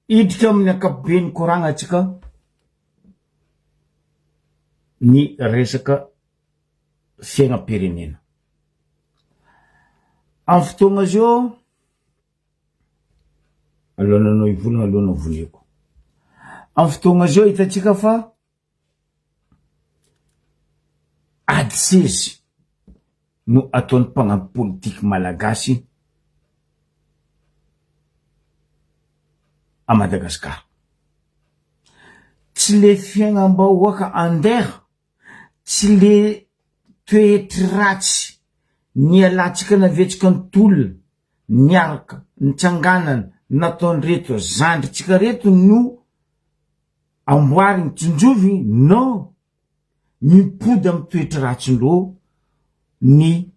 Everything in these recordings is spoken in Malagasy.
iditra amin'ny ankapobeny koragna atsika ny resaka fiainam-pirenena. Amin'ny fotoagna zio alohananao ivolagna alohanao voliko. Amin'ny fotoagna zio hitatsika fa ady sezy no ataon'ny mpanampy politika malagasy a Madagasikara. Tsy le fiainam-bahoaka andeha, tsy le toetry ratsy ny alantsika navetsika ny tolona niaraka nitsanganana nataon'reto zandritsika reto no amboary ny tsinjovy. Non, mipody amin'ny toetry ratsin-dreo ny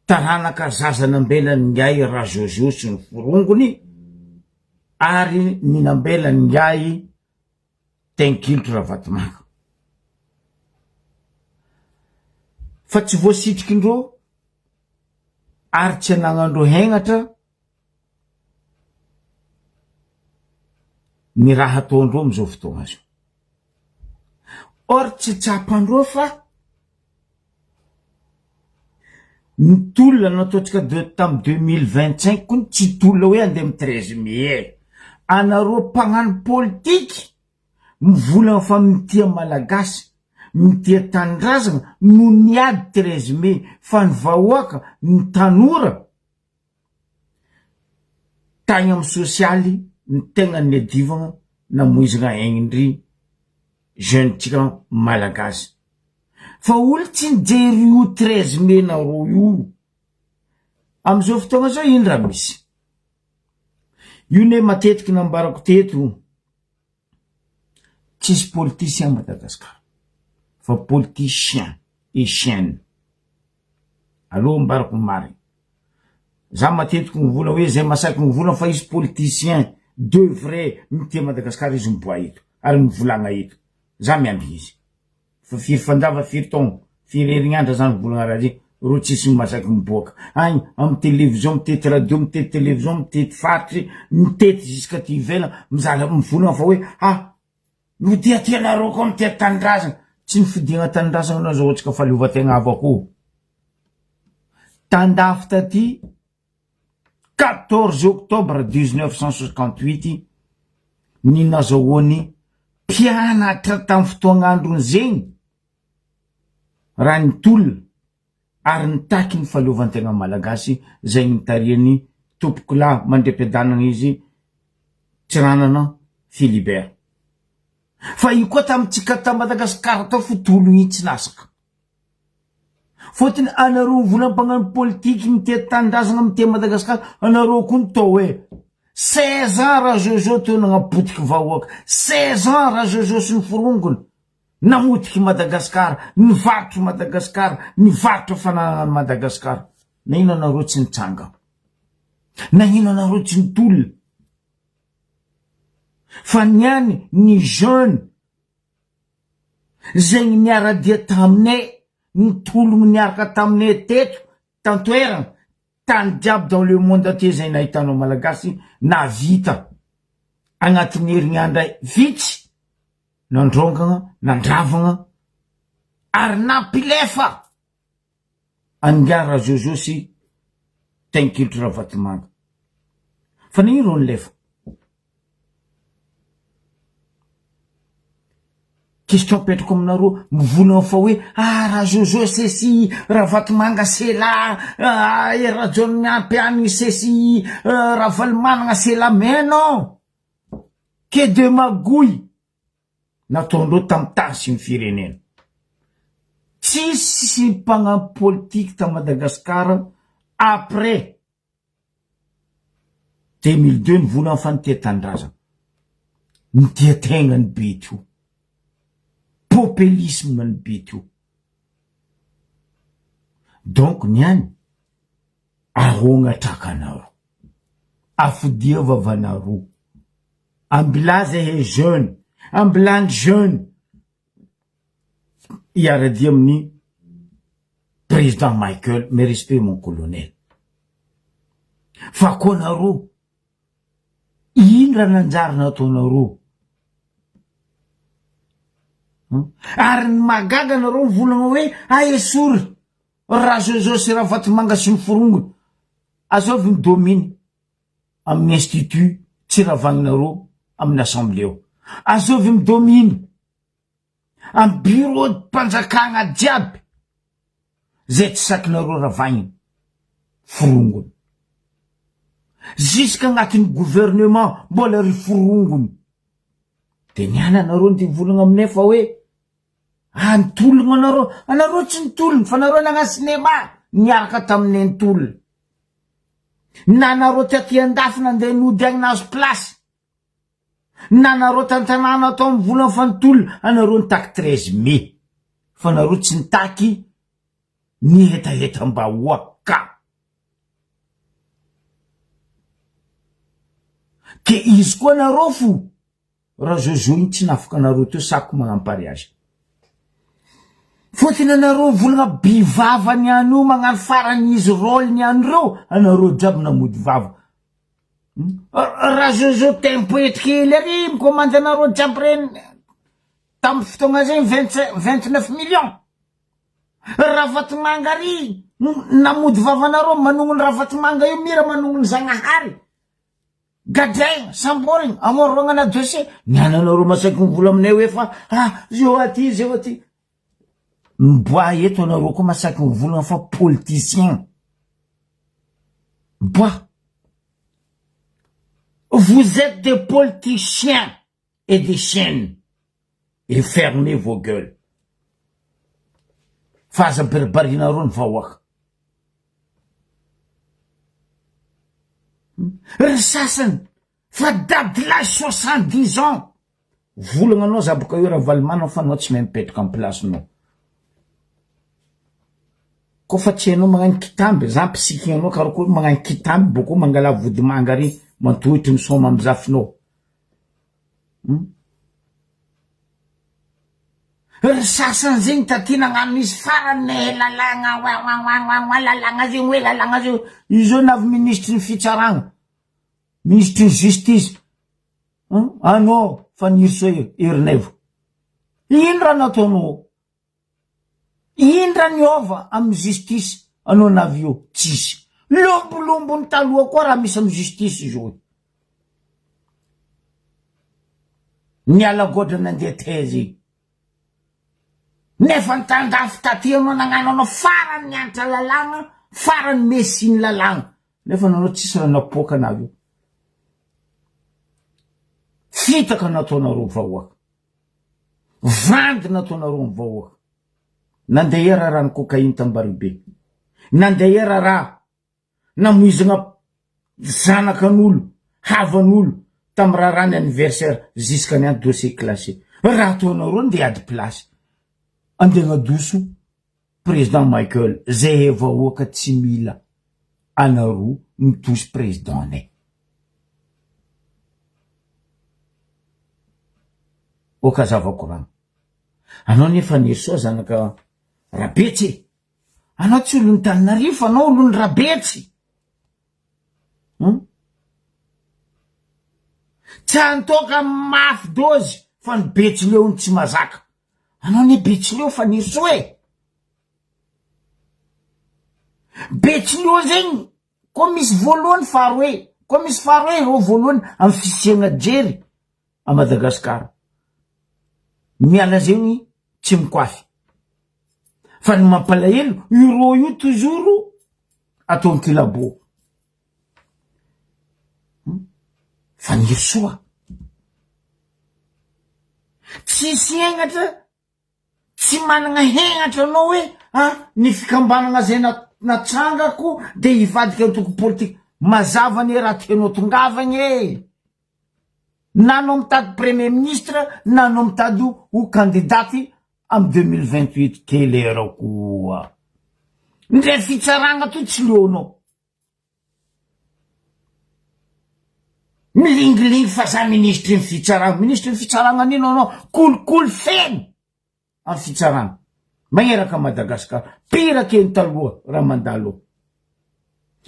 taranaka zazanambelany ngay Rajojo sy ny forongony ary ny nambelany ngay Tenkilotro Ravatomanga. Fa tsy voasitrikindreo ary tsy anagnandreo hengatra ny raha ataondreo am'izao fotoagna zao. Or tsy tsapandreo fa ny tolona nataotsika tamy 2025 kony tsy tolona hoe andeha amy 13 mai. Anareo mpagnano politiky mivolagna fa mitia malagasy, mitia tanindrazana no niady 13 mai, fa ny vahoaka ny tanora tagny amy sosialy ny tegna ny adivagna namoizagna aignindry jeune-tsika malagasy. Fa olo tsy nijery io 13 mai nareo io. Am'izao fotoagna zao ino raha misy? Io ne matetiky nambarako teto, tsisy politicien Madagasikara fa politicien et chienne. Aloha mbarako marigny. Za matetiky mivola hoe zay masaky mivola fa izy politicien de vrai mitia Madagasikara izy miboa eto ary mivolagna eto. Za miamby izy. Fa firy fandava, firy taogno, firy herignandra zany mivolagna raha zay, ro tsisy masaky miboaka. Agny amy télévision, mitety radio, mitety télévision, mitety faritry, mitety jusqu'à ty ivela, mizala mivolagna fa hoe no dia tianareo koa mitia tanindrazana. Tsy nifidiagna tanindrazana anao zao ohatsika faleovategna avako. Tandafy taty 14 octobre 1958 ny nazahoany mpianatra tamy fotoagn'androny zegny raha ny tolona ary nitaky ny faleovantegna malagasy zay nitariany tompokolahy mandrem-piadanana izy Tsiranana Philibert. Fa io koa tamitsika ta Madagasikara tao fotolo iny tsy nasaka. Fotony anareo vola mpagnano politiky mitia tanindrazana mitia Madagasikara, anareo koa nitao hoe 16 ans raha Jojo teo nagnapotiky vahoaka, 16 ans raha Jojo sy ny forongony namotiky Madagasikara, nivarotro Madagasikara, nivarotro fananana Madagasikara. Na ino anareo tsy nitsanga? Na ino anareo tsy nitolona? Fa niany ny jeune zegny niaradia taminay, nitologno niaraka taminay teto tantoerana tany jiaby dans le monde entier zay nahitanao malagasy navita agnatin'ny herignandra vitsy, nandrongagna, nandravagna ary nampilefa angara Jojo sy Tenkilotro Ravatomanga. Fa na ino ro nilefa? Question petrako aminareo mivolagna fa hoe raha Jojo sesy Ravatomanga sela, rajon miampy sesy Ravalomanana sela. Mais non, que de magouille nataondreo tamy tasy ny firenena. Tsisy mpagnampy politique ta Madagasikara après 2002 nivolagna fa nitia tanindrazana, nitia tegna ny be tio, populisme ny be tio. Donc niany ahogna trakanaro, afodia vavanaro, ambilaza he jeune, ambilany jeune iaradia amin'ny président Michael, mes respects mon colonel. Fa koa naro Ino raha nanjary nataonareo? Ary ny magaga nareo volagna hoe esory raha zao sy raha vatomanga sy miforongony. Azao vy midominy amin'ny institut tsy ravagnareo amin'ny assemblée ao. Azao vy midominy amin'ny bureau de mpanjakagna jiaby zay tsy sakinareo ravagny forongony. Jusqu'à agnatin'ny gouvernement mbola ry forongony. De niana nareo ny volagna aminay fa hoe nitologno anareo. Anareo tsy nitologno fa nareo nagna cinéma niaraka taminay nitologno. Na nareo taty andafy nandeha nody agny nazo place. Na nareo tantanàna atao amin'ny volana fa nitologno. Anareo nitaky 13 mai. Fa nareo tsy nitaky ny hetaheta-mbahoaka. Ke izy koa nareo fo raha Jojo iny tsy nafaka nareo teo sako magnampariazy. Fotiny anareo volagna bivava niany io magnano farany izy rôle niany reo. Anareo jiaby namody vava. Raha Jojo tempoetra kely ary mikomandy anareo jiaby reny tamin'ny fotoagna zay 29 millions. Raha vatomanga ary namody vava anareo manongony raha vatomanga io mira manongony Zagnahary. Gadregna, samborigna, amorogna dossier. Niananareo masaiky mivola aminay hoe fa zeo aty. Mboa eto anareo koa masaiky mivola fa politicien. Bois. Vous êtes des politiciens et des chiennes. Et fermez vos gueules. Faza berbarinareo ny vahoaka. Sasany fa dadilay 70 ans. Volagna anao zaboka io raha valimana fa anao tsy mahay mipetraka amin'ny placenao. Ko fa tsy hainao magnano kitamby, za psiky anao karakory magnano kitamby boko mangala vodimanga ary mantohitry misoma amin'ny zafinao. Sasany zegny taty nagnano izy farany lalagna lalagna zegny hoe lalagna zegny. Izy navy ministre ny fitsaragna, ministre ny justice. Anao faniriso Herinevo. Ino raha nataonao? Ino raha niova amin'ny justice anao navy io? Tsisy. Lombolombo ny taloha koa raha misy amin'ny justice izy hoe. Niala godra nandeha teze. Nefa nitandafy taty anao nagnano anao farany nianatra lalagna, farany mesiny lalagna. Nefa nanao tsisy raha napoaka anavy io. Fitaka nataonareo vahoaka. Vandy nataonareo ny vahoaka. Nandeha raha ny cocaïne tambaribe. Nandeha raha namoizagna zanakan'olo, havan'olo tamin'ny rarany anniversaire jusqu'à ny dossier classé. Raha ataonareo ndeha ady place. Andeha adoso président Michael zay vahoaka tsy mila anareo mitosy président anay. Oka zavakoragno. Anao nefa nirso zanaka Rabetsy. Anao tsy olon'ny Tananarivo fa anao olon'ny Rabetsy. Tsy antoka mafy dozy fa ny Betsileo tsy mazaka. Anao ne Betsileo fa nirso e. Betsileo zegny ko misy voalohany faroe. Ko misy faroe ro voalohany amin'ny fisiagna jery a Madagasikara. Miala zegny tsy mikoafy. Fa ny mampalahelo iro io toujours ataony kilabo. Fa nirsoa. Tsisy henatra, tsy managna henatra anao hoe ny fikambanana zay natsangako de hivadika antoko politika. Mazava ny raha tianao tongavagny e. Nanao mitady premier ministre, nanao mitady ho candidaty am 2028 kelera koa. Ndre fitsaragna to tsy leonao. Milingilingy fa za ministre ny fitsaragna. Ministre ny fitsaragna nino anao? Kolokolo feny amin'ny fitsaragna. Magneraka Madagasikara. Pira keny taloha raha mandalo.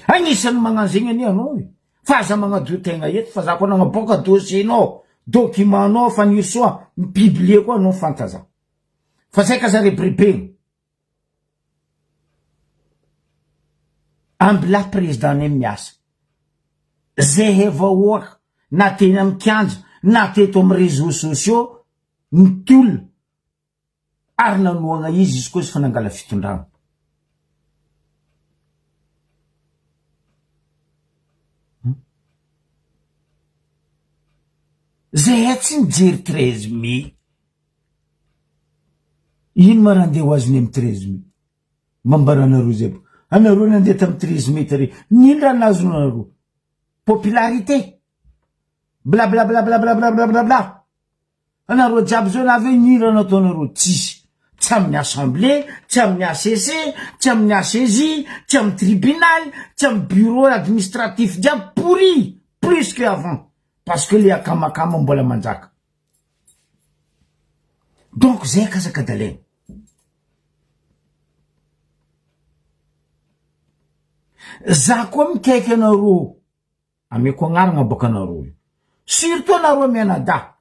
Agnisan'ny magnano zegny ani anao e. fa za magnadio tegna eto fa za koa nagnaboaka dossier-nao document-nao faniry soa biblie koa no fantaza fa saika za rebribegny ambila président ne miasa zay evahoaka na teny amy kianja na teto amy réseaux sociaux mitolo ary nanoagna izy koa izy fa nangala fitondragna zay tsy nijery 13 mai ino marandeha ho azony amy 13 mai mambaranareo zay anareo nandeha tamy 13 mai tare nino raha nazonareo popularité bla bla bla bla bla bla bla bla bla anareo jiaby zao navy nino raha nataonareo tsisy tsy amin'ny assemblée tsy amin'ny ACC tsy amin'ny ACJ tsy amin'ny tribunal tsy amin'ny bureau administratif jiaby pourri plus que avant parce que les akamakama mbola manjaka donc zay kazakadalaigna za koa mikaiky anareo ameko agnaragna boka anareo surtout anareo mianada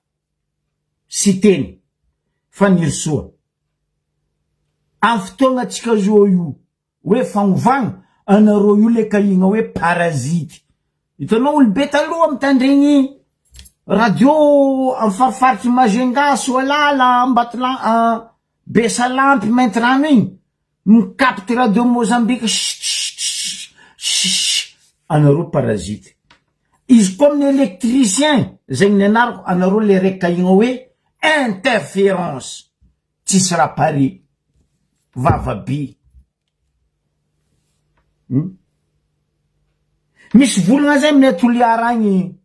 sy teny faniry soa amy fotoagna atsika zao io hoe fagnovagna anareo io le kahigna hoe parasite hitanao olobe taloha mitandregny radio amy farifaritry Majenga Soalala Ambatolampy Besalampy Maintrano igny mikapty radio Mozambique anareo parasite izy koa amin'ny électricien zegny ny anarako anareo le raiky kahigna hoe interférence tsisy raha pare vavaby misy volagna zay amin'ny atoliara agny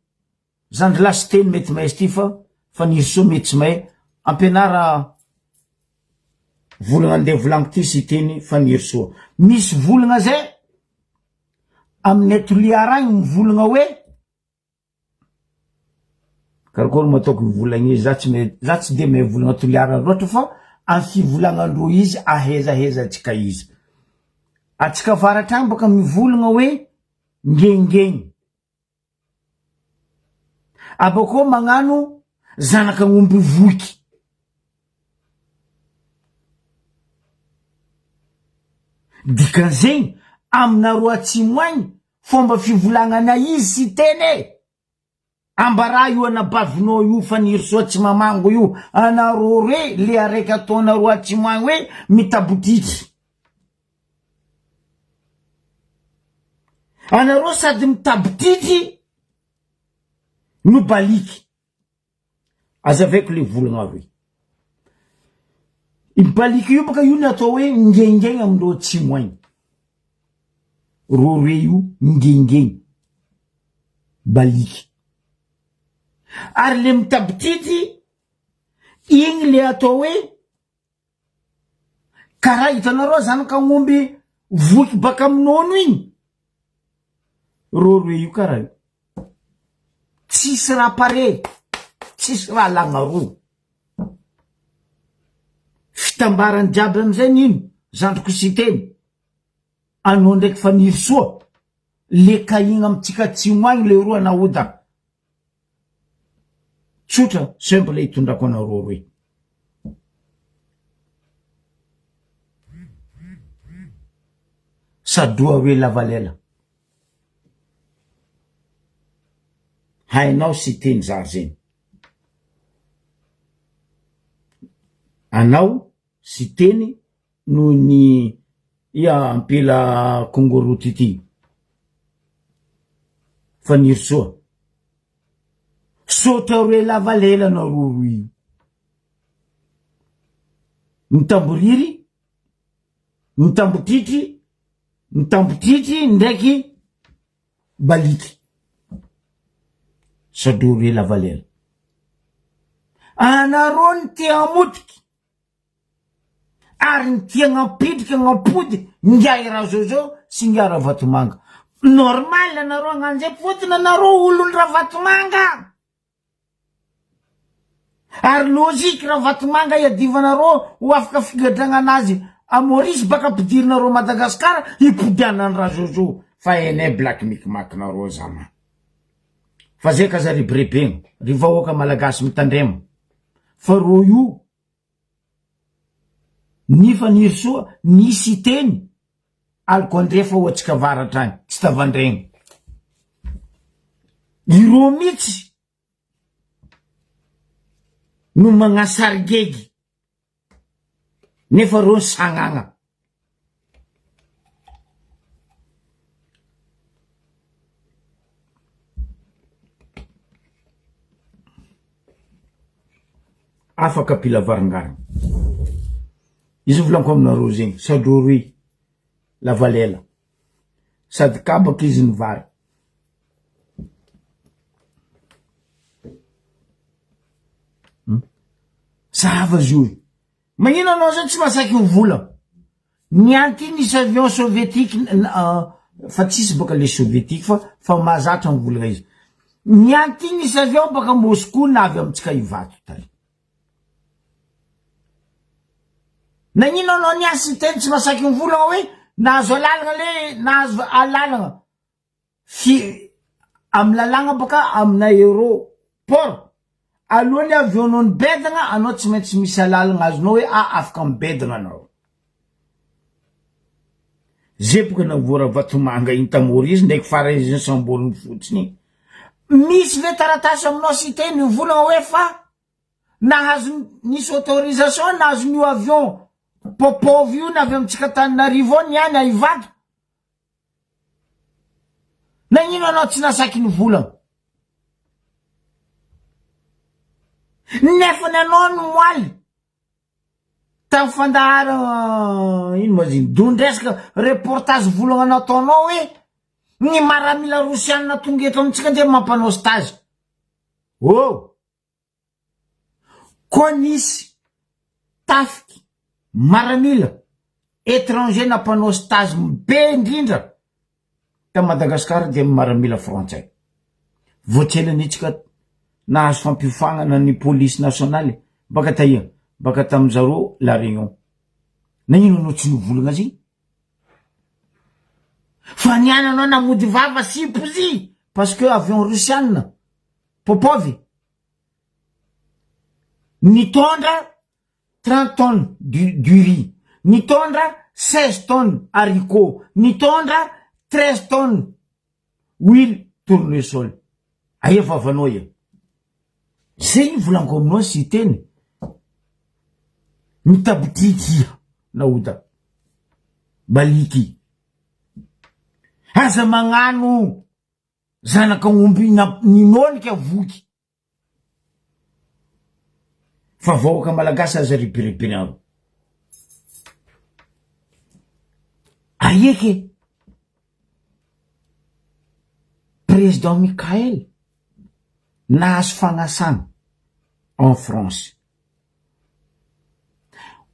zandry lasy teny mety mahay ty fa niry so mety tsy mahay ampianara volagna andeha volagno ty sy teny fa niry soa misy volagna zay amin'ny atoliara agny mivolagna hoe karakory mataoko volagna izy za tsy de mahay volagna atoliara loatra fa amy fivolagnandreo izy ahezaheza atsika izy atsika varatagny boka mivolagna hoe ngengeny abako magnano zanaka ngomby voky dikan'zegny aminareo atsimo agny fomba fivolagnana izy sy teny ambara io anabavinao io faniry soa tsy mamango io anareo re le araiky ataonareo atsimo agny hoe mitabotitry anareo sady mitabotitry no baliky azavaiko le volagna hoe ibaliky io boka io ny atao hoe ngengeny amindreo atsimo agny roe io ngengeny baliky ary le mitabotitry igny le atao hoe karaha hitanareo zanaka ngomby voky baka aminono igny roe io karaha io tsisy raha pare tsisy raha lagnaroa fitambarany jiaby amizay nino zandriko sy teny anao ndraiky faniry soa le kahigna amitsika atsimo agny le roa naoda tsotra simple hitondrako anareo roe sadoa hoe lavalela hainao sy teny za zegny anao sy teny noho ny ia ampela kongoroty ty faniry soa sotra hoe lavalela anareo roy mitamboriry mitambotitry ndraiky baliky sady hoe lavalela anareo ny tia amotiky ary ny tia gn'ampidriky gn'ampody ngiay raha zao sy ngiay raha vatomanga normal anareo agnanjay fotony anareo olony raha vatomanga ary logike raha vatomanga iadivanareo ho afaka figadragna anazy amorisy baka ampidirinareo Madagasikara ipodianany raha zao fa enay black mikmakinareo zama fa zay ka zary brebegna ry vahoaka malagasy mitandrema fa ro io ny faniry soa nisy teny aliko andrefa ho atsika varatrany tsy tavandregny iro mihitsy no magnasarigegy nefa ro sagnagna afaka pila varangarana izy volanko aminareo zegny sady roy lavalela sady kabaka izy ny vary sahava zio magnino anao zany tsy masaky mivola nianty nisy avion soviétique fa tsisy baka le soviétique fa mahazatra mivola izy nianty nisy avion baka Moscou navy amitsika ivato tary nagnino anao niasy teny tsy masaky mivolagna hoe nahazo alalagna le nahazo alalagna amy lalagna baka amina aéroport alohany avion ny bedagna anao tsy maintsy misy alalagna azonao hoe afaka mibedagna anao zay boka navora Vatomanga iny tamorizy ndraiky fara izy samboriny fotsiny misy le taratasy aminao sy teny volagna hoe fa nahazo nisy autorisation nahazo nio avion Popov io navy amitsika Tananarivo niany Ivato nagnino anao tsy nasaky ny volagna nefa nanao no moaly tamy fandahara ino ma ziny dondresaka reportage volagna nataonao hoe ny maramila rosianina tonga eto amitsika ndre mampanao stage koa nisy tafiky maramila étranger nampanao stage be indrindra ta Madagasikara dia maramila frantsay voatselanitsika nahazo fampifagnana ny police nationale baka taia baka tamizaro la réunion nagnino anao tsy nivolagna zay fa niany anao namody vava sipozy parce que avion russianina Popov nitondra 30 tonnes du riz, nitondra 16 tonnes haricots, nitondra 13 tonnes huile tournesol. Aia vavanao ia. Zay volanko aminao sy teny. Mitabikikia naoda. Baliki. Aza magnano zanaka omby ninonika voky. Fa vahoaka malagasy aza ribiribiny aro. Aieke président Mikael nahazo fagnasana en France.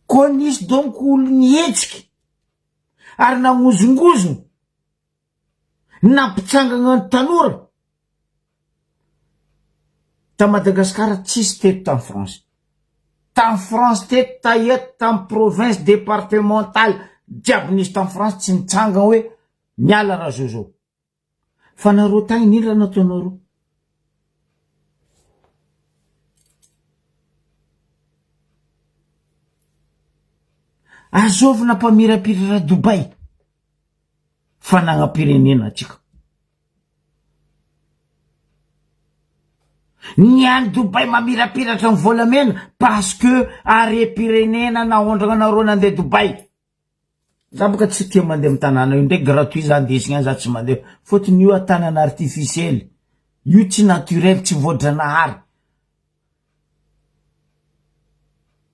Ko nisy donc olo nietsiky ary nangozongozona nampitsangagna ny tanora ta Madagasikara tsisy teto ta France. Ta France teto ta eto ta province départementale jiaby nisy ta France tsy nitsanga hoe miala raha zozo. Fa nareo tagny nindra nataonareo. Azovina mpamirapiratra Dubai fa nagnapirenena atsika. Niany Dubai mamirapiratra ny volamena parce que are-pirenena naondragna nareo nandeha Dubai. Za boka tsy tia mandeha mitanàna io ndray gratuit za ndesigna any za tsy mandeha fotony io tanàna artificiel io tsy naturel tsy voadranahary.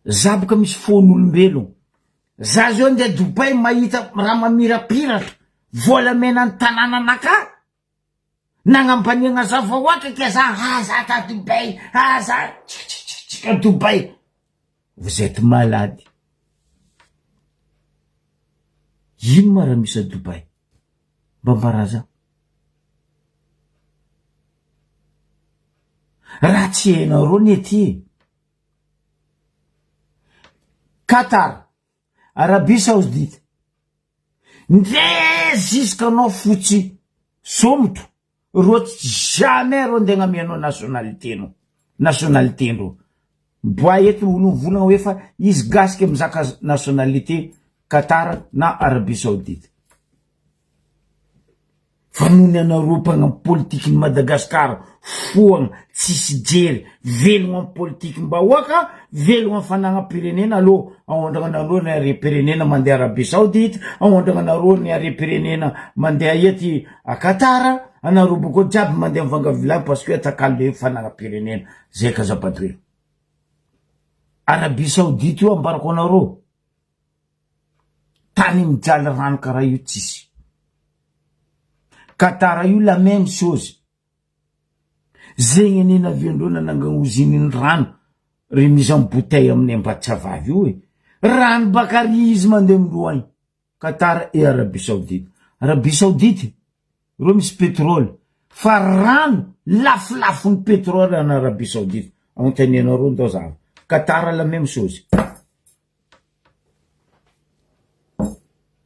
Za boka misy fon'olombelogno. Za zao ndeha Dubai mahita raha mamirapiratra volamena ny tanàna anaka. Nangampaniagna za vahoaka ke za za ta Dubai za tsika Dubai. Vous êtes malade. Ino ma raha misy a Dubai? Mbambaraza. Raha tsy hainareo nety. Qatar, Arabie Saoudite. Ndre ziska anao fotsy somotro ro jamais ro ndenga miano nationalité ro boa eto olo volagna hoe fa izy gasika mizaka nationalité Qatar na Arabie Saoudite fa nony anareo mpagnano politiky ny Madagasikara foagna tsisy jery velogno amin'ny politiky mbahoaka velogno amin'ny fanagna-pirenena aloha ahondragna anareo ny are-pirenena mandeha Arabie Saoudite ahondragna anareo ny are-pirenena mandeha ety Qatar anareo boko jiaby mandeha mivangavila parce que atakalo le fanagna-pirenena zay kazabadoe Arabie Saoudite io ambarako anareo tany mijaly rano karaha io tsisy Qatar io la même chose zegny nena viandreo nanangana usine rano ry misy amin'ny bouteille amin'ny Ambatravavy io rano bakary izy mandeha amin'roany Qatar et Arabie Saoudite Arabie Saoudite reo misy pétrole fa rano lafilafony pétrole en Arabie Saoudite anontanianareo ndao zava Qatar la même chose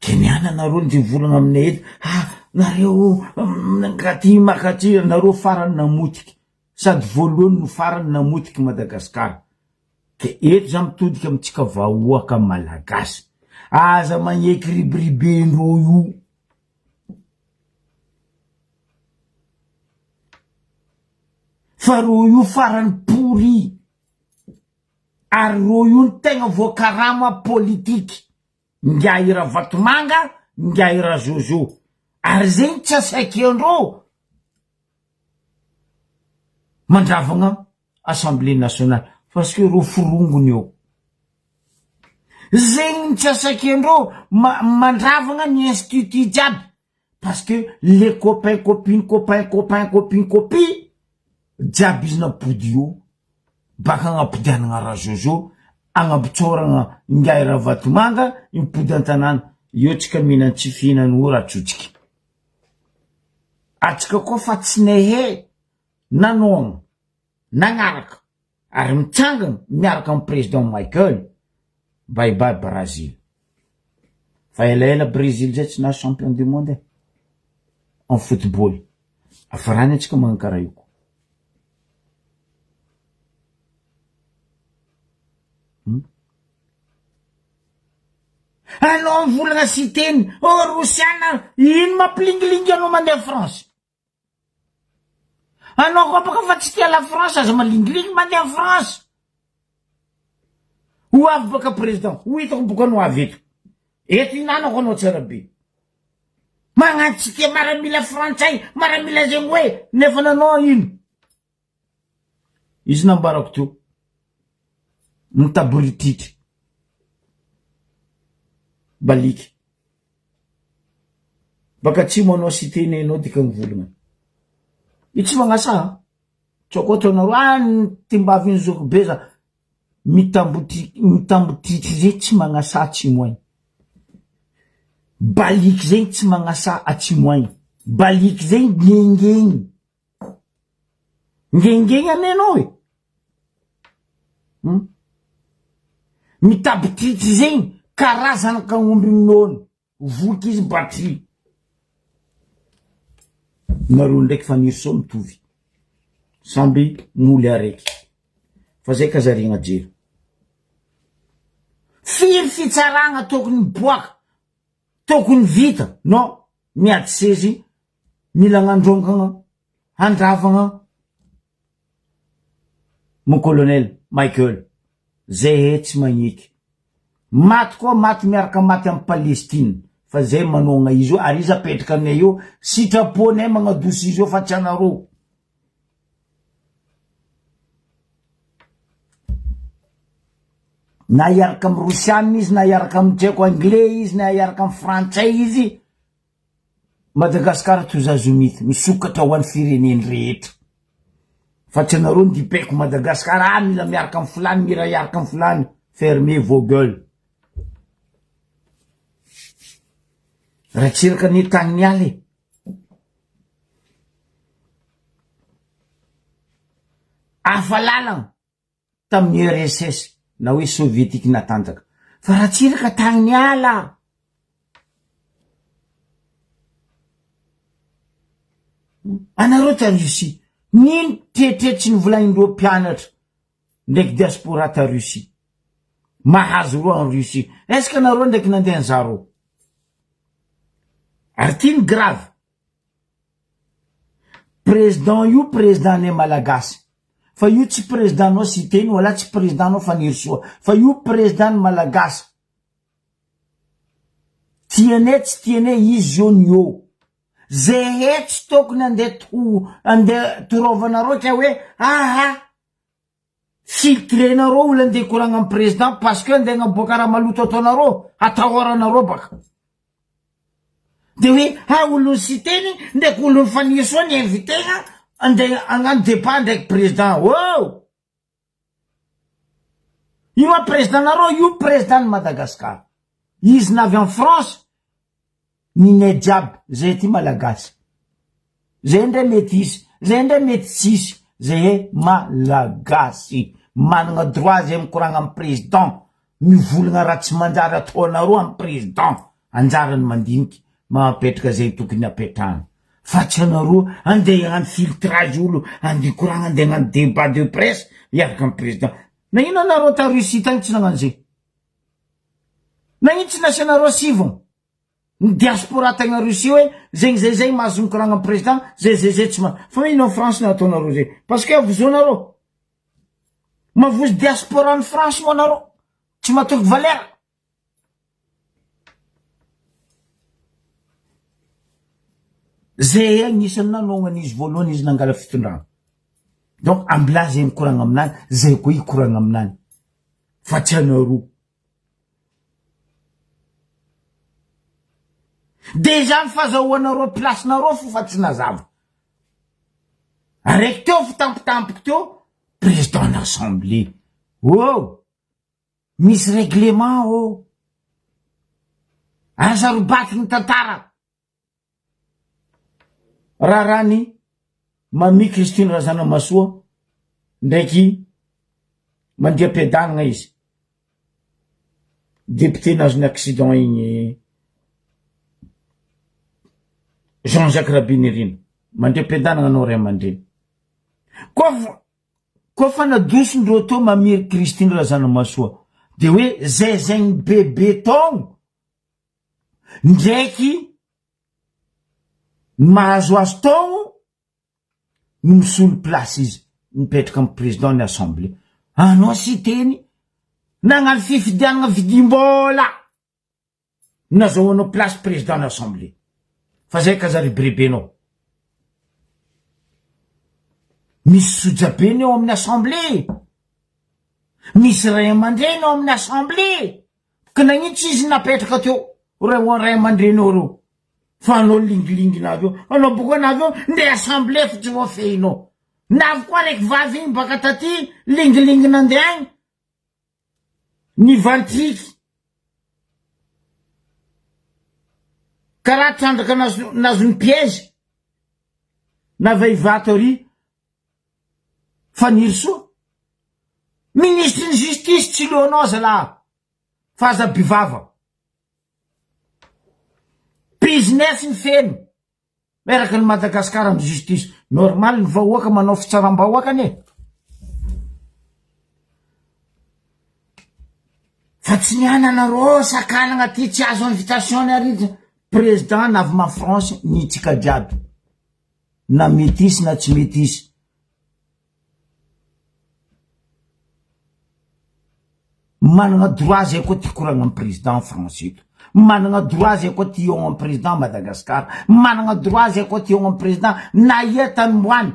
keniana nareo ny volagna aminay eto nareo ngaty makaty nareo farany namotiky sady voalohany no farany namotiky Madagasikara ke eto za mitodika amitsika vahoaka malagasy aza magneky ribiribendreo io fa ro io farany pourri ary ro io ny tegna voakarama politiky ngiahira Vatomanga ngiahira Jojo ary zegny tsy asaiky andreo mandravagna Assemblée nationale parce que ro forongony eo zegny tsy asaiky andreo mandravagna ny institut jiaby parce que les copains copines jiaby izy napody io baka agnapodianagna raha Jojo agnabotsoragna ngiahira Vatomanga impody antanàna io tsika mihinany tsy fihinany io raha tsotsiky atsika koa fa tsy nehe nanoagna nagnaraka ary mitsangana miaraka amin'ny président Michael bye Brazil fa elaela Brésil zay tsy na champion du monde en football afarany atsika magnano karaha io anao mivolagna sy teny Rosiana ino mampilingilingy anao mandeha France anao koa baka fa tsy tia la France aza malingilingy mandeha France ho avy baka président ho hitako boka anao avy eto inanako anao tsara be magnano tsy tia maramila frantsay maramila zegny hoe nefa nanao ino izy nambarako to mitaborititry baliky baka tsy manao siteny anao dika mivolagna io tsy magnasa tsokoto anareo timbavy zoko beza mitambotitry zay tsy magnasa atsimoainy baliky zay tsy magnasa atsimoainy baliky zay ngengeny anenao mitabotitry zay karazana kaomby minony voky izy batry nareo ndraiky fa nirso mitovy samby moly araiky fa zay kazariagna jery firy fitsaragna tokony boaka tokony vita non miady sezy mila gnandrongagna handravagna mon colonel Michael zay tsy magniky maty koa maty miaraka maty amin'ny Palestine fa zay manogna izy io ary izy apetraka aminay io sitraponay magnadosy izy io fa tsy anareo na iaraka amin'ny Rosiana izy na iaraka amin'ny tseko anglais izy na iaraka amin'ny frantsay izy Madagasikara tozazomity misokatra ho an'ny fireneny rehetra fa tsy anareo ndipeko Madagasikara mila miaraka amin'ny fulany mira iaraka amin'ny fulany fermez vos gueules raha tsiraka ny tany nialy afalalagna tamin'ny RSS na hoe soviétique natanjaka fa raha tsiraka tany niala Anareo ta Russie. Nino tetetsy ny volagnindreo mpianatra ndraiky diaspora ta Russie. Mahazo roa en Russie. Est-ce que anareo ndraiky nandeha anzaro? Ary ty ny grave. Président io président ne malagasy. Fa io tsy président nao si teny wala tsy président nao Fanirisoa. Fa io président malagasy. Tiene tsy tiene izy zao ny io. Zay tsy tokony andeha torovanareo ka hoe filtrenareo olo andeha koragna amin'ny président parce que andeha gn'aboaka raha maloto ataonareo atahoranareo baka. De hoe olo si teny ndraiky olo Fanirisoa ny invitegna andeha agnano débat ndraiky président. Wow! Io président nareo, io président Madagascar. Izy navy en France, nine jiaby, zay ty malagasy. Zay ndray mety isy, zay ndray mety tsisy, zay malagasy. Managna droit zay mikoragna amin'ny président, mivolagna raha tsy manjary ataonareo amin'ny président. Anjarany mandiniky, mapetraka zay tokony apetrahana. Fa tsy anareo andeha hagnano filtrage olo, andeha koragna andeha hagnano débat de presse, miaraka amin'ny président. Na ino anareo ta Russie tagny tsy nagnano zay? Na ino tsy nasianareo sivon? Ny diaspora tagna Russie hoe, zay mahazo mikoragna amin'ny président, zay tsy ma. Fa ino en France na ataonareo zay? Parce que avozonareo. Mavozo diaspora ny France mo anareo. Tsy matoky valera. Zay agnisan'ny nanonany izy voalohany izy nangala fitondrana. Donc ambila zay mikoragna aminany, zay koa ikoragna aminany. Fa tsy anareo. Déjà ny fahazahoanareo placenareo fa tsy nazava. Araiky teo fitampitampiky teo, président d'assemblée. Oh! Misy règlement oh! Aza robaty ny tantara. Rarany Mami Christine Razanamasoa ndraiky mandiam-piadanagna izy. Député nazony accident igny Jean-Jacques Rabinirina. Mandiam-piadanagna anao ray aman-dreny. Koa fa nadosondreo teo Mami Christine Razanamasoa. De hoe zay ny bebe tao ndraiky mahazo azo tao no misolo place izy mipetraka amin'ny président ny assemblée. Anao si teny nagnano fifidianagna vidim-bola nazahoanao place président ny assemblée. Fa zay kazary biribenao. Misy sojabeny eo amin'ny assemblée. Misy ray aman-dreny eo amin'ny assemblée. Ka nagnitsy izy napetraka teo ray aman-drenao reo. Fa anao lingilingy navyo, anao boka navyo, nde assemblée fa tsy voafehinao. Navy koa raiky vavy igny baka taty, lingilingy nandeha ny vantriky. Karaha trandraka nazony piège. Navaivato ary Fanirisoa. Ministre ny justice tsy leonao zalahy. Fa aza bivava. Business ny feno. Meraka ny Madagascar amin'ny justice. Normal ny vahoaka manao fitsaram-bahoakany e. Fa tsy niananareo sakanagna ty tsy azo invitation ny arity. Président navy ma France ny tsika jiaby. Na metisy na tsy metisy. Managna droit zay koa ty koragna amin'ny président France eto. Managna droit zay koa ty eo amin'ny président Madagascar. Managna droit zay koa ty eo amin'ny président na ietany moany.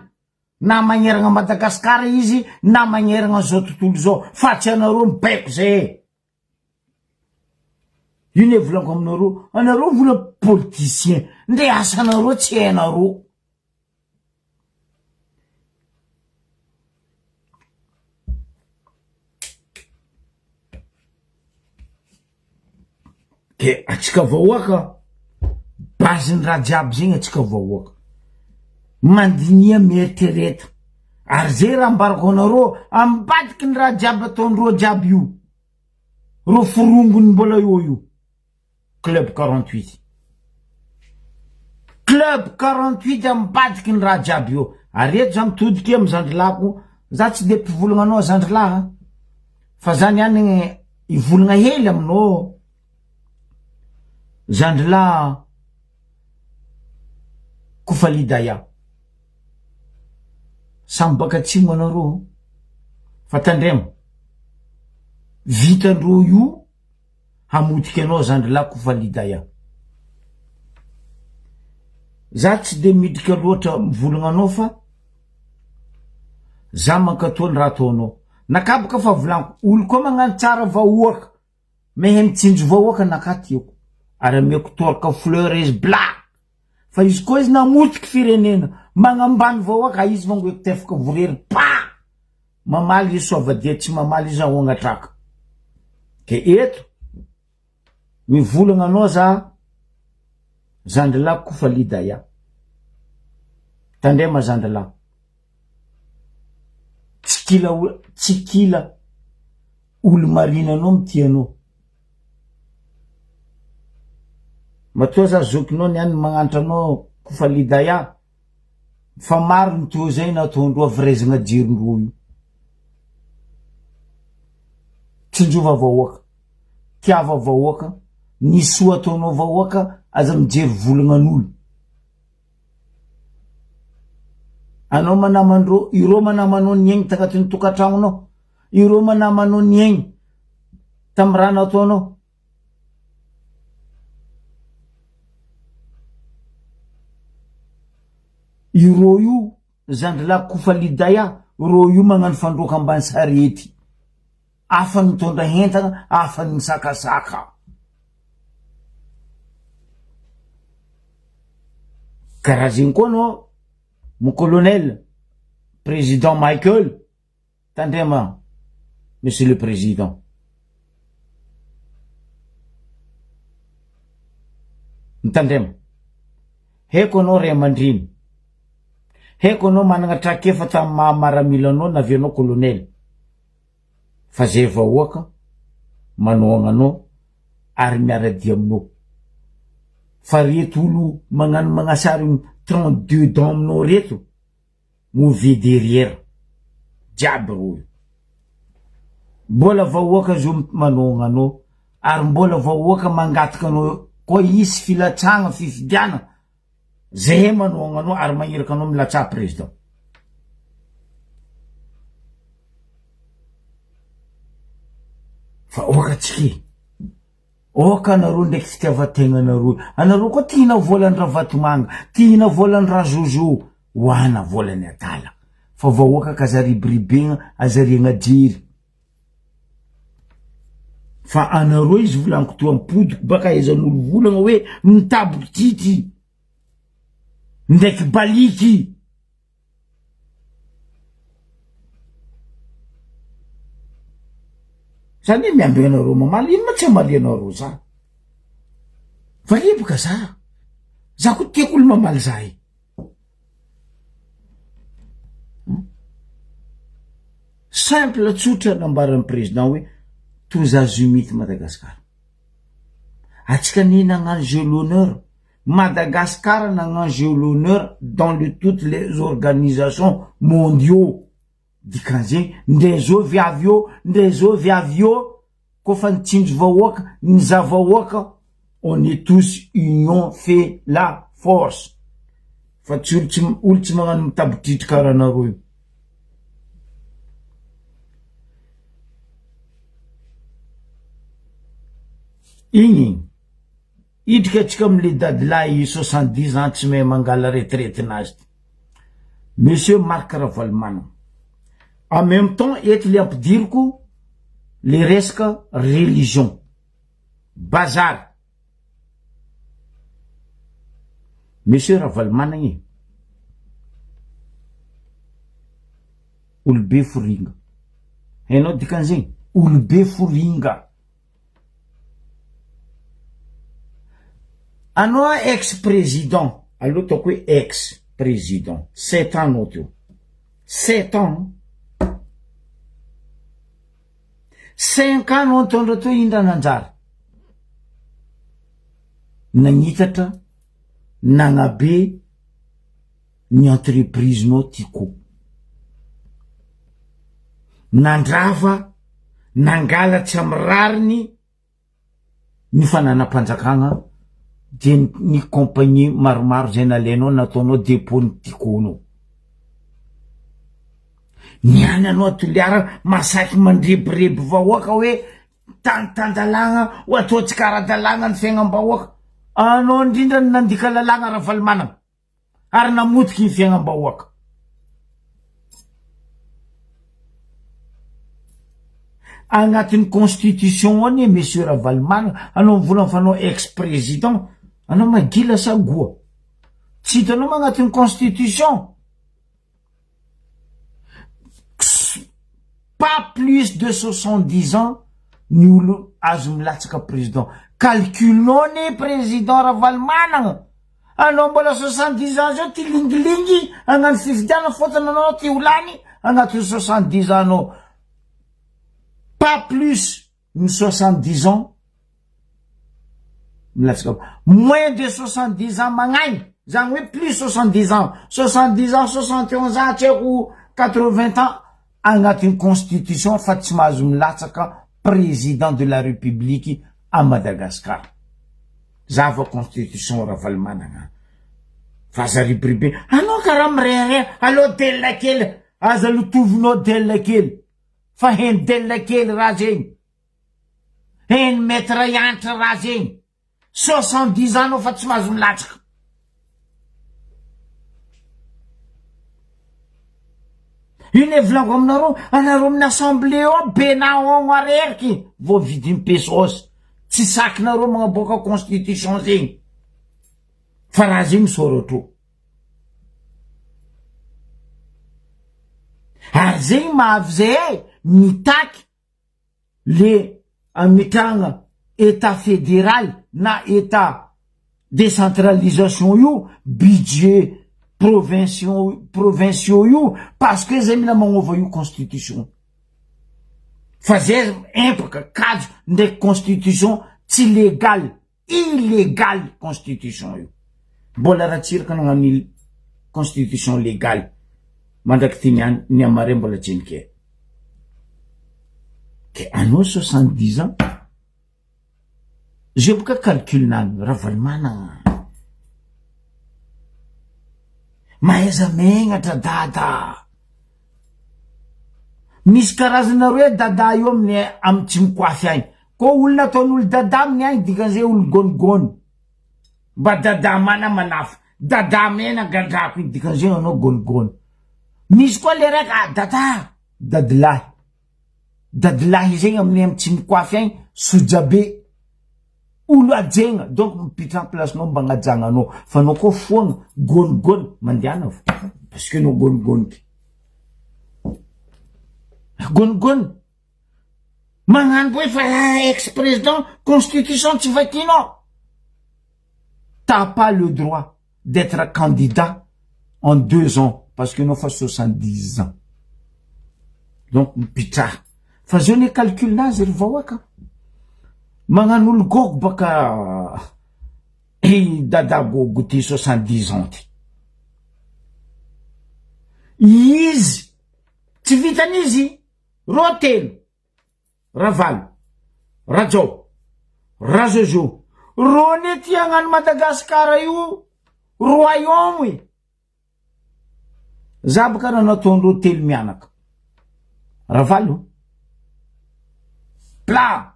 Na magneragna Madagascar izy, na magneragna zao tontolo zao. Fa tsy anareo mibaiko zay. Ino e volako aminareo? Anareo vola politicien. Nde asanareo tsy hainareo. Ke atsika vahoaka baziny raha jiaby zegny atsika vahoaka. Mandinia mieritreretra. Ary zay raha ambarako anareo ambadiky ny raha jiaby ataondreo jiaby io. Ro forongony mbola io. Club 48. club 48 ambadiky ny raha jiaby io areto za mitodiky amy zandrilako za tsy de mpivolagna anao zandrilaha fa zany any ivolagna hely aminao zandrilaha Kofalidaya samy baka atsimo anareo fa tandremo vitandreo io hamotiky anao zandrilaha Kofalidaya za tsy de midika loatra mivolagna anao fa za mankatao ny raha ataonao nakabaka fa volaniko olo koa magnano tsara vahoaka mehe mitsinjo vahoaka nakatieko ary ameko toraka fleur izy bla fa izy koa izy namotiky firenena magnambany vahoaka izy vangoeko tefaka vorery pa mamaly izy soavadia tsy mamaly izy ao agnatraka ke eto mivolagna anao za zandrilaha Kofalidaya tandrema zandrilaha tsy kila olo marina anao mitianao matoa za zokinao niany magnantra anao Kofalidaya fa maro nito zay nataondreo avirezagna jirondreo io tsinjova vahoaka tiava vahoaka nisoa ataonao vahoaka aza mijery volagna anao manamandreo ireo manamanao ny egny tagnatiny tokatragnonao ireo manamanao ny egny tamy raha nataonao ireo io zandrilaha Kofalidaya ireo io magnano fandroaka ambany sarety afany mitondra hentagna afany misakasaka karaha zegny koa anao mon colonel président Michael tandrema monsieur le président mitandrema heko anao ray aman-dreny heko anao managna trakefa tamy mahamaramila anao navianao colonel fa zay vahoaka manoagna anao ary miaradia aminao fa reto olo magnano magnasary 32 dents aminao reto mauvais derrière jiaby roy mbola vahoaka zo manoagna anao ary mbola vahoaka mangataka anao koa isy filatsagna fifidiana zay manoagna anao ary magniraka anao milatsa président fa oaka tsike oka anareo ndraiky fitiavategna anareo koa tina volany raha vatomanga tina volany raha zozo hoana volany atala fa vahoaka ka aza ribribegna aza regna jery fa anareo izy volaniko toa mipodiko baka ezan'olo volagna hoe mitaboky tity ndraiky baliky zany miambe anareo mamaly ino ma tsy amaly anareo za fa riboka za ko tiako olo mamaly zay simple tsotra nambaran'ny président hoe tous humite Madagascar atsika ni nagnano jeu l'honneur Madagascar nagnano jeu l'honneur dans toutes les organisations mondiaux dikan'zegny ndrezô viavy io kofa nitsinjo vahoaka niza vahoaka on est tous union fait la force fa tsy olo tsy magnano mitabotritry karaha anareo io igny idrika atsika amle dadilahy 70 ans tsy mahay mangala retraitenazy monsieur Marc Ravalomanana en même temps eto le ampidiriko le resaka religion bazary monsieur Ravalomanana olobe foringa hainao dikan'zegny olobe foringa anao ex-président aloha taoko hoe ex-président 7 ans anao teo 7 ans 5 ans anao nitondra teo indra nanjara nagnitatra nagnabe ny entreprise-nao tiako, nandrava nangalatsy amy rariny ny fananam-panjakagna de ny compagnie maromaro zay nalainao nataonao dépôt-ny tikonao. Niany anao atoliara masaky mandrebireby vahoaka hoe tantandalagna ho ataotsy karadalagna ny fiaignam-bahoaka. Anao indrindra ny nandika lalagna Ravalomanana ary namotiky ny fiaignam-bahoaka. Agnatin'ny constitution any monsieur Ravalomanana, anao mivola fa anao ex-président, anao magila sa goa? Tsy hitanao agnatin'ny constitution pas plus de 70 ans ny olo azo milatsaka président. Calculinao ne président Ravalomanana, anao mbola 70 ans zao ty lingilingy agnano fifidiana fotony anao ty olany agnatin'ny 70 ans anao. Pas plus de 70 ans milatsaka, moins de 70 ans magnainy, zany hoe plus 70 ans, 70 ans, 71 ans, tsyako 80 ans, agnatin'ny constitution fa tsy mahazo milatsaka président de la république à Madagascar. Zava constitution Ravalomanana. Fa zaribiribe, anao karaha mirere, alo delila kely, aza lotovinao delila kely. Fa hen delila kely raha zegny. Hen metra iantra raha zegny. 70 ans anao fa tsy mahazo milatsaka. Ine volango aminareo, anareo amin'ny assemblée ao benao areriky vo vidiny pesos. Tsy sakinareo magnaboaka constitution zegny. Fa raha zegny sorotro. Ary zegny mahavy zay mitaky le ametragna état fédéral na état décentralisation io budget provinciaux io parce que zay mila magnova io constitution. Fa zay impaka kajo ndraiky constitution tsy légal, illégal constitution io. Mbola ratsiraka nagnano constitution légal mandraky ty ny amare mbola tsenike. Ke anao 70 ans je boka calcul nany Ravalomanana. Mahaiza megnatra dada. Misy karazana roe dada io amin'ny tsy mikoafy agny. Ko olona ataon'olo dada amin'ny agny dikan'izay olo gonigony. Mba dada mana manafo. Dada mena gandrako iny dikan'izay anao gonigony. Misy koa le raiky dada. Dadilahy. Dadilahy zegny amin'ny tsy mikoafy agny sojabe. Olo ajegna. Donc mipitra en place nao mba gnajagna anao. Fa anao koa foagna gonigony mandiana vo. Parce que anao gonigony. Gonigony. Magnano boy fa ex-président constitution tsy vakinao. T'as pas le droit d'être candidat en 2 ans parce que nous faisons 70 ans. Donc pita. Faisons les calculs là, zay vahoaka. Magnano olo goko baka dada gogo ty 70 ans ty. Izy tsy vitan'izy rotelo Ravalo, Rajao, Rajojo, rone ty agnano Madagasikara io royaume. Zabaka raha nataondreo telo mianaka. Ravalo pla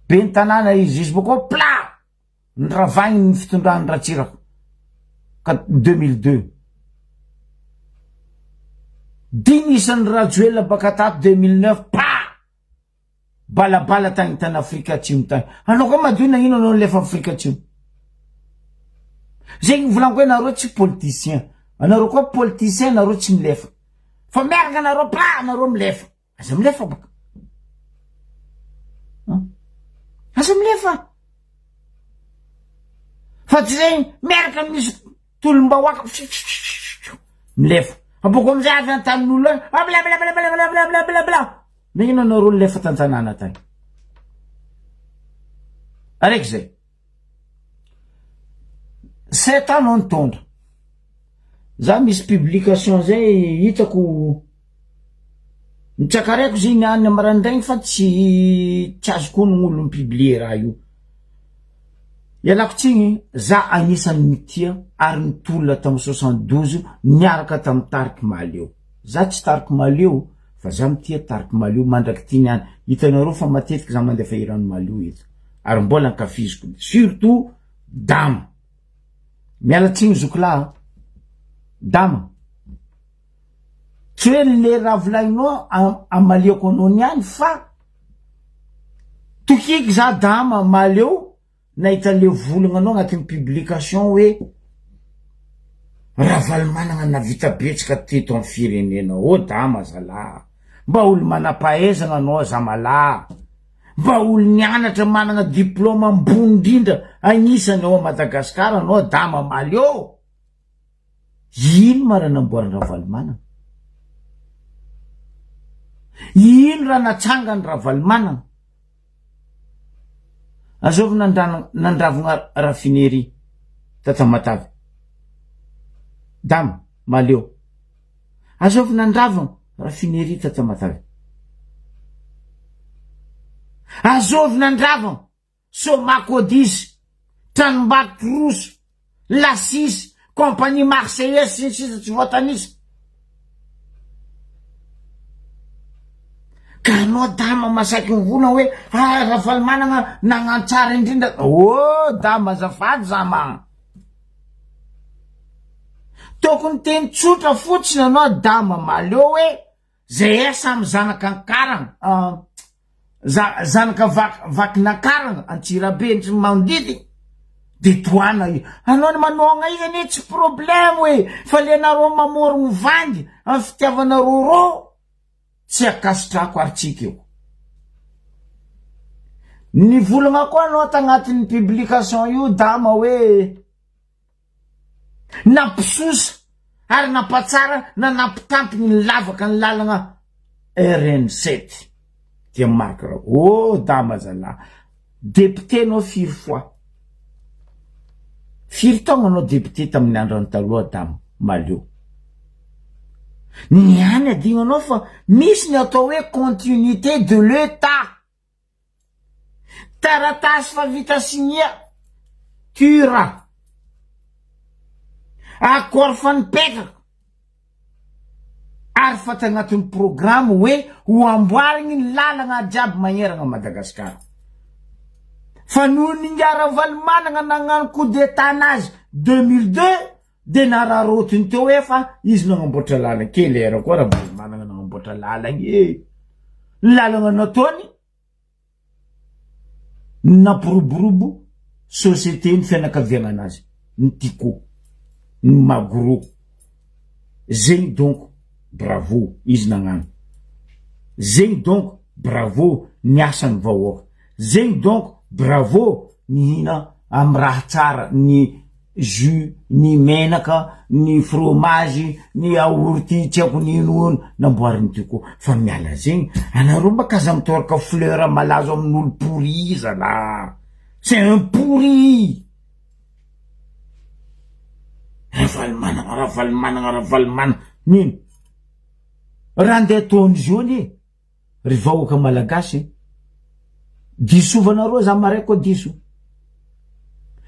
be ny tanàna izy boko pla nravagny ny fitondrany Ratsiraka ka 2002. Dinisan'ny Rajoelina baka tato 2009 pa balabala tagny tany Afrika Atsimo tagny. Anao koa madoina ino anao lefa Afrika Atsimo. Zegny volango hoe nareo tsy politicien. Anareo koa politicien nareo tsy milefa. Fa miaraka nareo pla nareo milefa. Aza milefa baka. Aza milefa. Fa tsy zegny miaraka misy tolom-bahoaka milefa. Aboko amizay avy antanin'olo bla bla bla bla bla bla bla bla bla. Na ino anareo lefa tantanàna tagny. Araiky zay. 7 ans no nitondra za misy publication zay hitako nitsakareko zay niany amarandraigny fa tsy azoko gn'olo mipublier raha io ialako tsigny za anisany nitia ary nitolona tamy 72 niaraka tamy Tariky Maleo za tsy Tariky Maleo fa za mitia Tariky Maleo mandraky ty niany hitanareo fa matetiky za mandefa irano Maleo eto ary mbola ankafiziko surtout dama miala tsigny zokolaha dama tsy hoe le raha volagninao amaleoko anao niany fa tokiky za dama Maleo nahita le volagna anao agnatin'ny publication hoe raha valimanagna navita betsaka teto amin'ny firenena o dama zalahy mba olo manampahaizagna anao zamalahy mba olo nianatra managna diplôma ambony indrindra agnisany ao Madagasikara anao dama Maleo ino mara namboarany raha valimanagna ino raha natsangany raha valimanagna azovy nandravagna raffinerie tatamatavy dama Maleo azovy nandravagna raffinerie tatamatavy azovy nandravagna Somakodis tranombato roso Lasis compagnie Marseillaise sy ny sisa tsy voatanisa ka anao dama masaky mivona hoe raha valimanagna nagnantsara indrindra dama azafady zama tokony teny tsotra fotsiny anao dama Maleo hoe zay samy zanaka ankaragna zanaka vakinankaragna Antsirabe ny mandidy de toana io anao ny manonga izany tsy problème hoe fa le nareo mamorogny vandy amin'ny fitiavanareo ro tsy akasitrako artsika io ny volagna koa anao tagnatin'ny publication io dama hoe nampisosa ary nampatsara na nampitampiny ny lavaka ny lalagna RN7 dia marque raha dama zalahy député anao 4 fois 4 taogna anao député tamin'ny andrany taloha dama Maleo niany adigno anao fa misy ny atao hoe continuité de l'état taratasy fa vita signia tura accord fa nipetraka ary fa tagnatin'ny programme hoe ho amboarigny ny lalagna jiaby magneragna Madagasikara fa noho ningara valimanagna nagnano coup d'état anazy 2002 de nararotiny teo hoe fa izy nagnamboatra lalagna kely era koa raha valimanagna nagnamboatra lalagna lalagna nataony nampiroborobo société ny fianakaviagna anazy ny tiko ny magoro zegny donc bravo izy nagnano zegny donc bravo ny asany vahoaka zegny donc bravo nihina amy raha tsara ny jus ny menaka ny fromage ny yaourt tsy ako ninono namboariny tiko fa miala zegny anareo mba kaza mitoraka fleur malazo amin'olo pourri zala c'est un pourri raha valimanagna nino raha ndeha ataony jaune ry vahoaka malagasy disovanareo za maraiky koa diso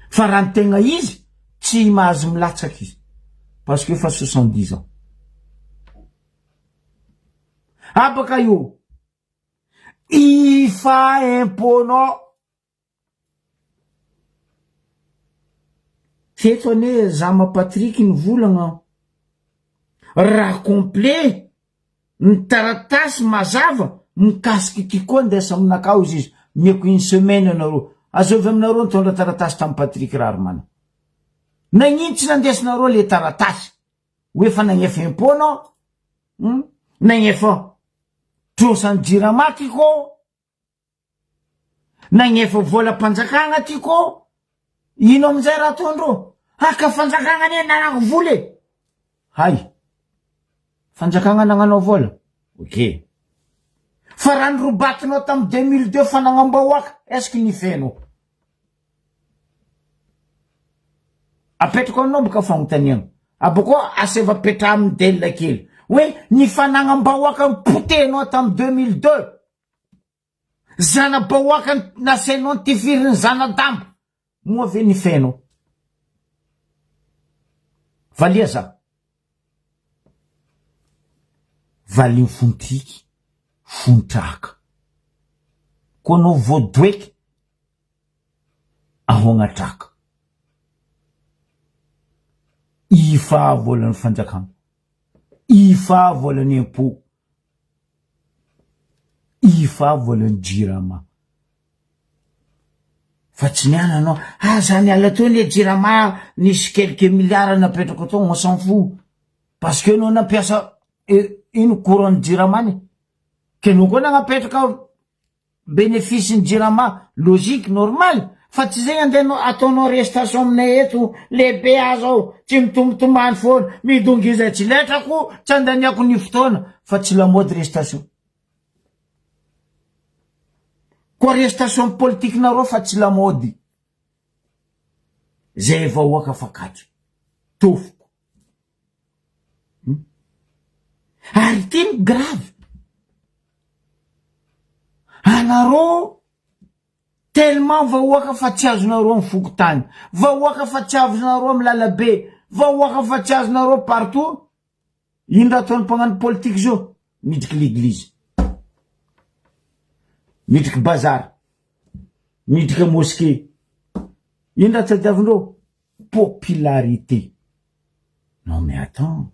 fa raha ny tegna izy tsy mahazo milatsaky izy parce que fa 70 ans baka io ifa imponao feto ane Zama Patrick ny volagna raha complet ny taratasy mazava mikasiky ty koa ndesa aminakao izy mieko une semaine anareo azovy aminareo nitondra taratasy tamy Patrick Rarimana nagnino tsy nandesinareo le taratasy hoe fa nagnefa imponao nagnefa trosany jirama tyko nagnefa volam-panjakagna tyko ino amizay raha ataondreo ka fanjakagna ane nanako voly hay fanjakagna nagnanao vola ok fa raha nirobatinao tamy 2002 fa nagnambahoaka est-ce que nifenao apetrako anao boka fagnontaniana aboko aseva petra amin'ny delina kely hoe ny fanagnam-bahoaka potenao tamin'ny 2002 zana-bahoaka nasainao ty firiny zana-damba moa ve ny fenao valia za valiny fontiky fontraka ko anao voadoeky aho agnatraka ifa volan'ny fanjakana ifa volan'ny impôt ifa volan'ny jirama fa tsy niana anao zany ala teo le jirama nisy quelques milliards napetrako tao on s'en fout parce que anao nampiasa ino courant jiramany ke anao koa nagnapetraka bénéfice ny jirama logique normal fa tsy zay andeha ataonao restation aminay eto lehibe azo ao tsy mitombotombany foana midongiza tsy letrako tsy andaniako ny fotoana fa tsy lamody restation koa restation politique nareo fa tsy lamody zay vahoaka fakatso tofoko ary tiny grave anareo tellement vahoaka fa tsy azonareo amin'ny fokotany vahoaka fa tsy azonareo amin'ny lalabe vahoaka fa tsy azonareo partout ino raha ataon'ny mpagnano politique zao midriky l'église midriky bazar midriky mosquée ino raha tadiavindreo popularité non mais attends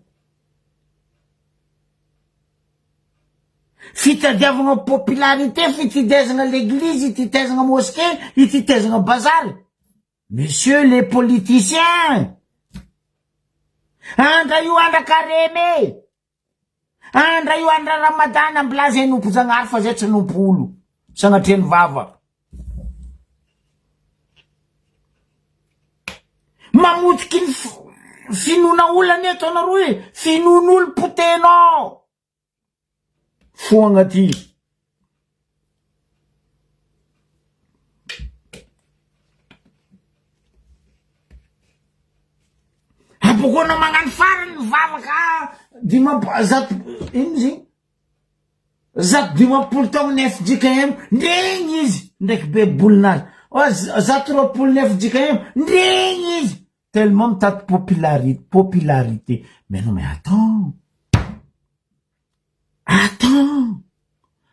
fitadiavana popularité fitidezana l'église ititezana mosquée ititezana bazar messieurs les politiciens andra io andra kareme andra io andra ramadana mbola zay nompo zagnahary fa zay tsy nompo olo sanatreny vava mamotiky ny finona olany eto anareo e finon'olo potenao fo agnaty abokona magnano farany mivavaka zato ino zay zato dimampolo taogno ny FJKM ndregny izy ndraiky be bolinazy zato roapolo ny FJKM ndregny izy tellement mitady popularité mais non mais attends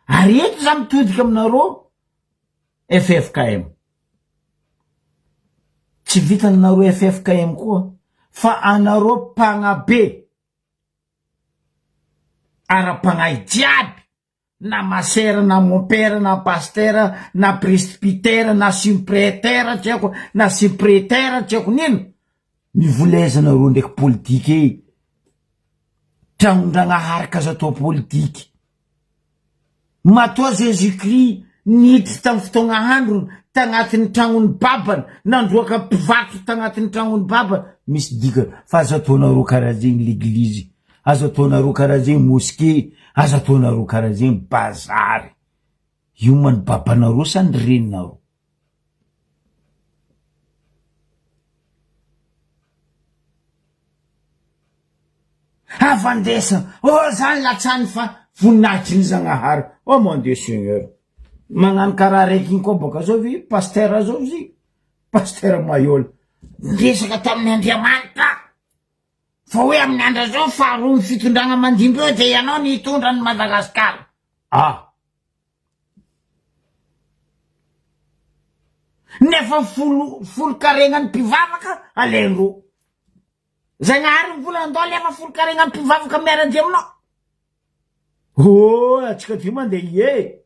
ary eto za mitodika aminareo FFKM tsy vitanareo FFKM koa fa anareo mpagnabe ara-pagnahy jiaby na masera na mompera na pastera na presbytera na suprétera tsy haiko na suprétera tsy haiko nino mivolezanareo ndraiky politike tragnondragnaharika azo atao politiky matoa Jésus-Christ niditry tamin'ny fotoagna androny tagnatin'ny tragnony babany nandroaka mpivarotra tagnatin'ny tragnony babany misy dikany fa azo ataonareo karaha zegny l'église azo ataonareo karaha zegny mosquée azo ataonareo karaha zegny bazary io man babanareo sa ny reninareo avandesana zany latsany fa voninahitry ny zagnahary mon Dieu Seigneur magnano karaha raiky igny koa boka zao vi paster zao zy paster Mayola ndresaka tamin'ny Andriamanitra fa hoe amin'ny andra zao faharoa ny fitondragna mandimby eo de ianao ny hitondra ny Madagasikara nefa folo karegna ny mpivavaka alendro zagnahary mivolandao lefa folo karegna ny mpivavaka miara-dia aminao atsika ty mandeha ie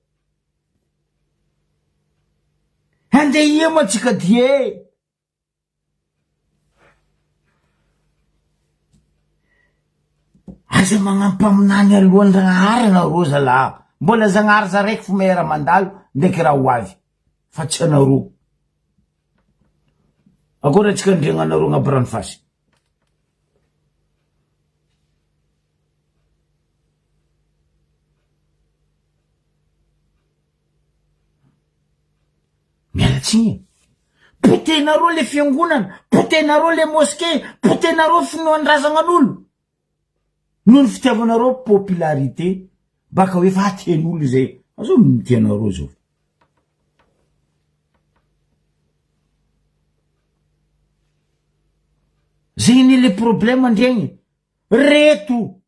andeha ie moa atsika die aza magnampaminany alohan'ny zagnahary anareo zalahy mbola zagnahary za raiky fo mera mandalo ndraiky raha ho avy fa tsy anareo akory atsika ndregna anareo agnaby ranofasy mialatsiny Potenareo le fiangonana, potenareo le moské, potenareo finoan-drazanan'olo. Noho ny fitiavanareo popularité, baka hoe fa tian'olo zay. Azo mitianareo zao. Zegny le problème andregny. Reto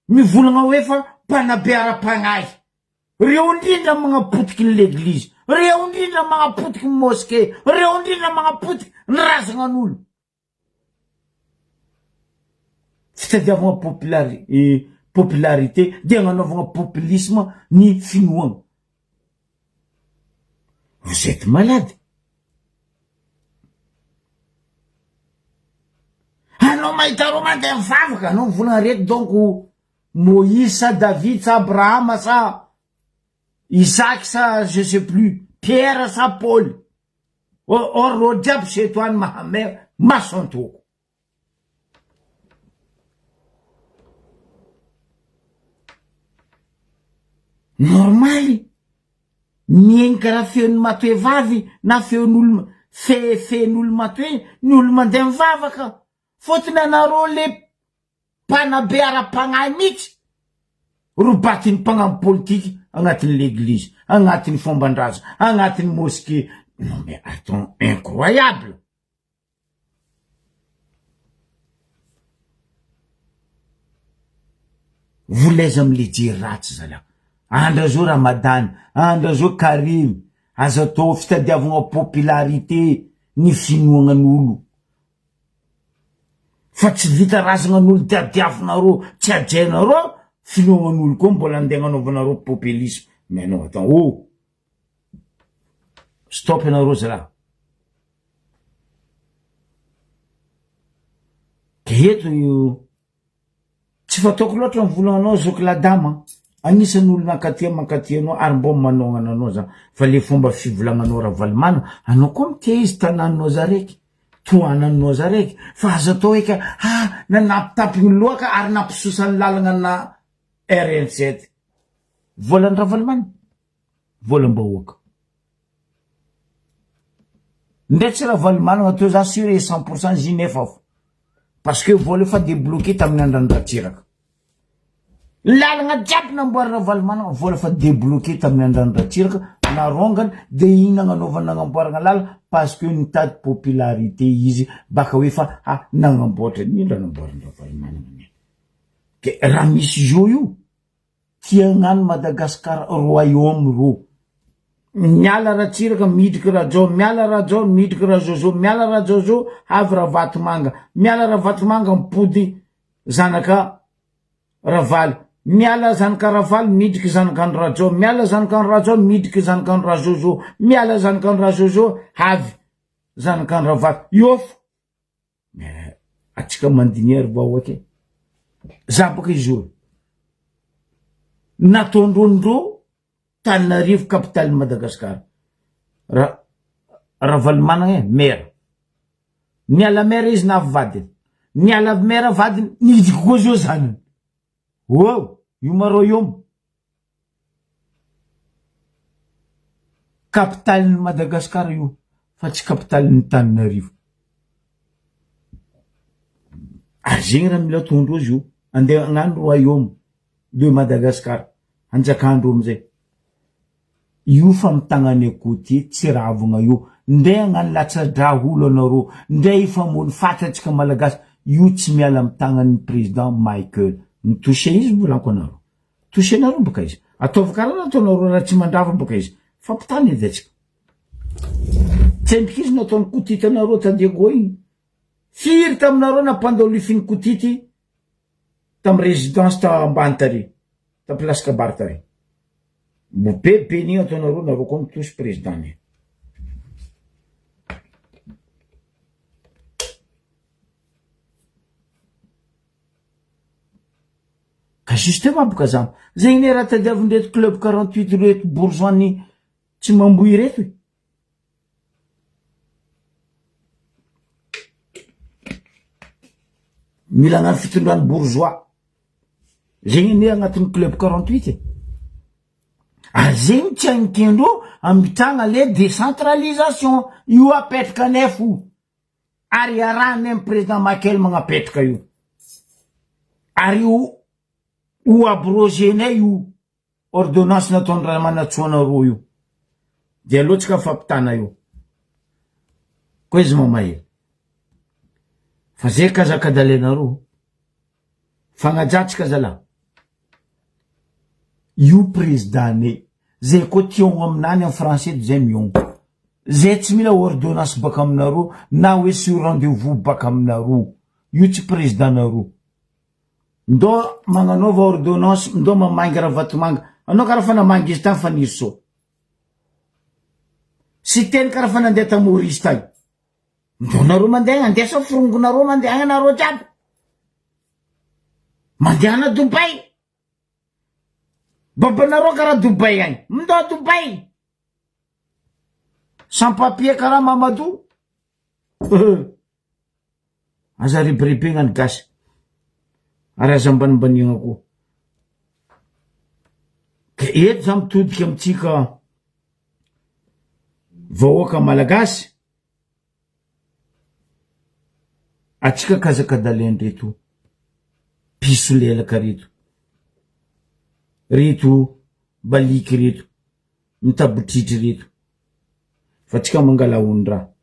mivolagna hoe fa mpanabe ara-pagnahy. Reo indrindra magnapotiky l'eglize. Reo indrindra magnapotiky ny moské. Reo indrindra magnapotiky ny razanan'olo. Fitadiavagna popularité dia agnanaovagna populisme ny finoagna. Vous êtes malade. Anao mahita reo mandeha mivavaka, anao mivolagna reto donc Moïse sa David sa Abraham sa Isaac sa je sais plus, Pierre sa Paul. Or reo jiaby setoany Mahomet masantoko. Normaly miegny karaha feon'ny matoe vavy na feon'olo fen'olo matoe, ny olo mandeha mivavaka. Fotony anareo le mpanabe ara-pagnahy mihitsy robatin'ny mpagnano politique agnatin'ny l'église, agnatin'ny fomban-draza, agnatin'ny mosquée. Non mais attends, incroyable. Vous les amy le jery ratsy zala. Andra zao Ramadan, andra zao Karim, azo atao fitadiavagna popularité ny finoagnan'olo. Fa tsy vita razanan'olo diadiavinareo, tsy ajainareo, finoagnan'olo koa mbola andeha agnanaovanareo populisme. Mais non, attends, oh! Stop anareo zala. Eto io tsy fataoko loatra mivolagnanao zoko la dama. Agnisan'olo mankatia anao ary mbo manognana anao za. Fa le fomba fivolagnanao Ravalomanana, anao koa mitia izy tanàninao zaraiky, toananao zaraiky. Fa azo atao hoe ka nanapitapiny loaka ary nampisosany lalagna na RN7. Volan'ny Ravalomanana, volam-bahoaka. Ndreky Ravalomanana atao za sûr 100% J9 afo. Parce que vola fa débloqué tamin'ny Andrandratsiraka. Lalagna jiaby namboary Ravalomanana vola fa débloqué tamin'ny Andrandratsiraka, narongany de iny nagnanaovana nagnamboarana lala parce que nitady popularité izy baka hoe fa nagnamboatra indrindra namboarana Ravalomanana. Ke raha misy zo io tiagnano Madagascar royaume ro. Miala Ratsiraka midriky Rajo, miala Rajo midriky Rajojo, miala Rajojo avy Ravatomanga, miala Ravatomanga mipody zanaka Ravaly, miala zanaka Ravaly midriky zanakany Rajo, miala zanakany Rajo midriky zanakany Rajojo, miala zanakany Rajojo avy zanakany Ravaly. Iofo atsika mandinière vahoaky zabaka izy io natondrondro Tananarivo capitale Madagascar. Ravalomanana maire. Niala maire izy navy vadiny. Niala maire vadiny nidiko koa zio zanany. Wow, io ma royaume. Capitale Madagascar io, fa tsy capitale ny Tananarivo. Ary zegny raha mila tondro izy io, andeha agnano royaume de Madagascar. Anjakandro amizay. Io fa mitagnany akoty tsy ravagna io. Ndray agnano latsadraholo anareo, ndray ifamono fantatsika malagasy. Io tsy miala mitagnany président Michael. Mitouché izy volanko anareo. Touché anareo baka izy. Ataovy karaha nataonareo raha tsy mandrava baka izy. Fampitany edy atsika. Tsendriky izy nataony kotity anareo tadego igny. Firy taminareo nampandolifiny kotity tam résidence ta ambany tary. Ta place Kabary tary. Bebe ni ataonareo nareo koa mitosy président ni. Ka justement boka zany. Zegny ne raha tadiaviny reto club 48 reto bourgeois ny tsy mamboy reto. Mila agnano fitondrany bourgeois. Zegny ne agnatin'ny club 48. Zegny tsy anikendro amitragna le décentralisation io apetraka nefo ary arahany amin'ny président Makel magnapetraka io ary io abrogenay io ordonnance nataony Ramanatsoana roa io dia loatsika fampitana io koa izy mamahery fa zay kazakadalenareo fagnajatsika zala io président zay koa tion aminany en français zay miongo zay tsy mila ordonnance baka aminareo na hoe sur rendez-vous baka aminareo io tsy président nareo ndo magnanova ordonnance ndo mamangy raha vatomanga anao karaha fa namangy izy tany fa niso sy teny karaha fa nandeha ta Maurice tany ndo nareo mandeha andesa forongonareo mandeha nareo jiaby mandeha Dubai babanareo karaha Dubai agny ndo Dubai sans papier karaha Mamadou aza ribiribe gnany gasy ary aza ambanimbaniagna koa ka eto za mitodika amitsika vahoaka malagasy atsika kazakadaleny reto piso lelaka reto baliky reto mitabotritry reto fa tsika mangala ondraha